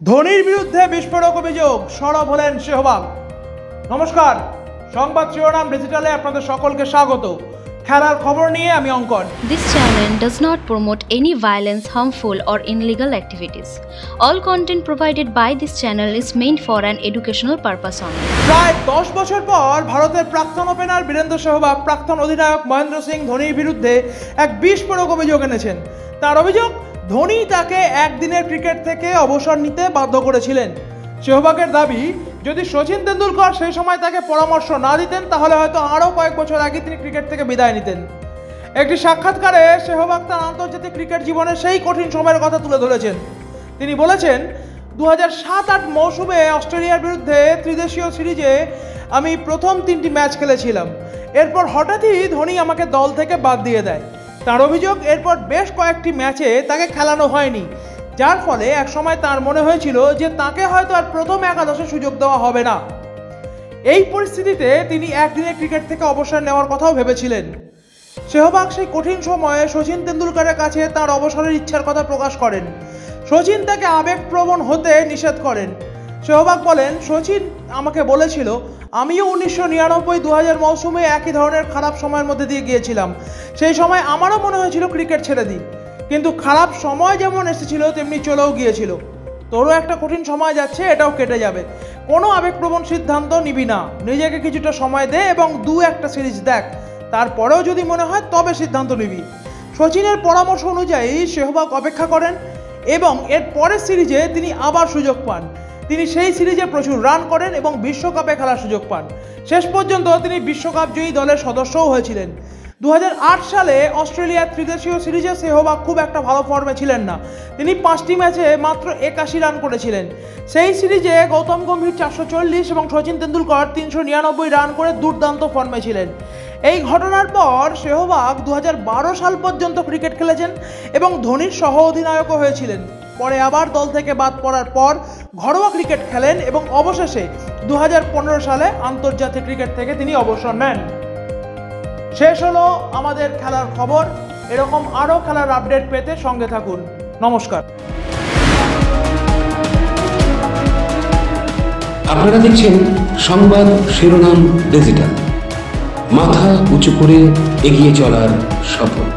ধোনির বিরুদ্ধে বিস্ফোরক অভিযোগ, সরব হলেন সেহবাগ। নমস্কার, সংবাদ শিরোনাম ডিজিটালে আপনাদের সকলকে স্বাগত। খেলার খবর নিয়ে আমি অঙ্কন। This channel does not promote any violence, harmful or illegal activities. All content provided by this channel is meant for an educational purpose only. প্রায় 10 বছর পর ভারতের প্রাক্তন ওপেনার বীরেন্দ্র সেহবাগ প্রাক্তন অধিনায়ক মহেন্দ্র সিং ধোনির বিরুদ্ধে এক বিস্ফোরক অভিযোগ এনেছেন। তার অভিযোগ, ধোনি তাকে একদিনের ক্রিকেট থেকে অবসর নিতে বাধ্য করেছিলেন। সেহবাগের দাবি, যদি সচিন তেন্ডুলকর সেই সময় তাকে পরামর্শ না দিতেন তাহলে হয়তো আরও কয়েক বছর আগে তিনি ক্রিকেট থেকে বিদায় নিতেন। একটি সাক্ষাৎকারে সেহবাগ তার আন্তর্জাতিক ক্রিকেট জীবনের সেই কঠিন সময়ের কথা তুলে ধরেছেন। তিনি বলেছেন, 2007-08 মৌসুমে অস্ট্রেলিয়ার বিরুদ্ধে ত্রিদেশীয় সিরিজে আমি প্রথম 3টি ম্যাচ খেলেছিলাম। এরপর হঠাৎই ধোনি আমাকে দল থেকে বাদ দিয়ে দেয়। তার অভিযোগ, এরপর বেশ কয়েকটি ম্যাচে তাকে খেলানো হয়নি, যার ফলে একসময় তার মনে হয়েছিল যে তাকে হয়তো আর প্রথম একাদশে সুযোগ দেওয়া হবে না। এই পরিস্থিতিতে তিনি একদিনের ক্রিকেট থেকে অবসর নেওয়ার কথাও ভেবেছিলেন। সেহবাগ সেই কঠিন সময়ে সচিন তেন্ডুলকরের কাছে তার অবসরের ইচ্ছার কথা প্রকাশ করেন। সচিন তাকে আবেগপ্রবণ হতে নিষেধ করেন। সেহবাগ বলেন, সচিন আমাকে বলেছিল, আমিও 1999-2000 মৌসুমে একই ধরনের খারাপ সময়ের মধ্যে দিয়ে গিয়েছিলাম। সেই সময় আমারও মনে হয়েছিল ক্রিকেট ছেড়ে দিই, কিন্তু খারাপ সময় যেমন এসেছিল তেমনি চলেও গিয়েছিল। তোরও একটা কঠিন সময় যাচ্ছে, এটাও কেটে যাবে। কোনো আবেগপ্রবণ সিদ্ধান্ত নিবি না, নিজেকে কিছুটা সময় দে এবং 2-1টা সিরিজ দেখ, তারপরেও যদি মনে হয় তবে সিদ্ধান্ত নিবি। সচিনের পরামর্শ অনুযায়ী সেহবাগ অপেক্ষা করেন এবং এর পরের সিরিজে তিনি আবার সুযোগ পান। তিনি সেই সিরিজে প্রচুর রান করেন এবং বিশ্বকাপে খেলার সুযোগ পান। শেষ পর্যন্ত তিনি বিশ্বকাপ জয়ী দলের সদস্যও হয়েছিলেন। 2008 সালে অস্ট্রেলিয়ার ত্রিদেশীয় সিরিজে সেহবাগ খুব একটা ভালো ফর্মে ছিলেন না। তিনি 5টি ম্যাচে মাত্র 81 রান করেছিলেন। সেই সিরিজে গৌতম গম্ভীর 440 এবং সচিন তেন্ডুলকর 399 রান করে দুর্দান্ত ফর্মে ছিলেন। এই ঘটনার পর সেহবাগ 2012 সাল পর্যন্ত ক্রিকেট খেলেছেন এবং ধোনির সহ অধিনায়কও হয়েছিলেন। পরে আবার দল থেকে বাদ পড়ার পর ঘরোয়া ক্রিকেট খেলেন এবং অবশেষে 2015 সালে আন্তর্জাতিক ক্রিকেট থেকে তিনি অবসর নেন। শেষ হলো আমাদের খেলার খবর। এরকম আরও খেলার আপডেট পেতে সঙ্গে থাকুন। নমস্কার। আপনারা দেখছেন সংবাদ শিরোনাম ডিজিটাল, মাথা উঁচু করে এগিয়ে চলার শপথ।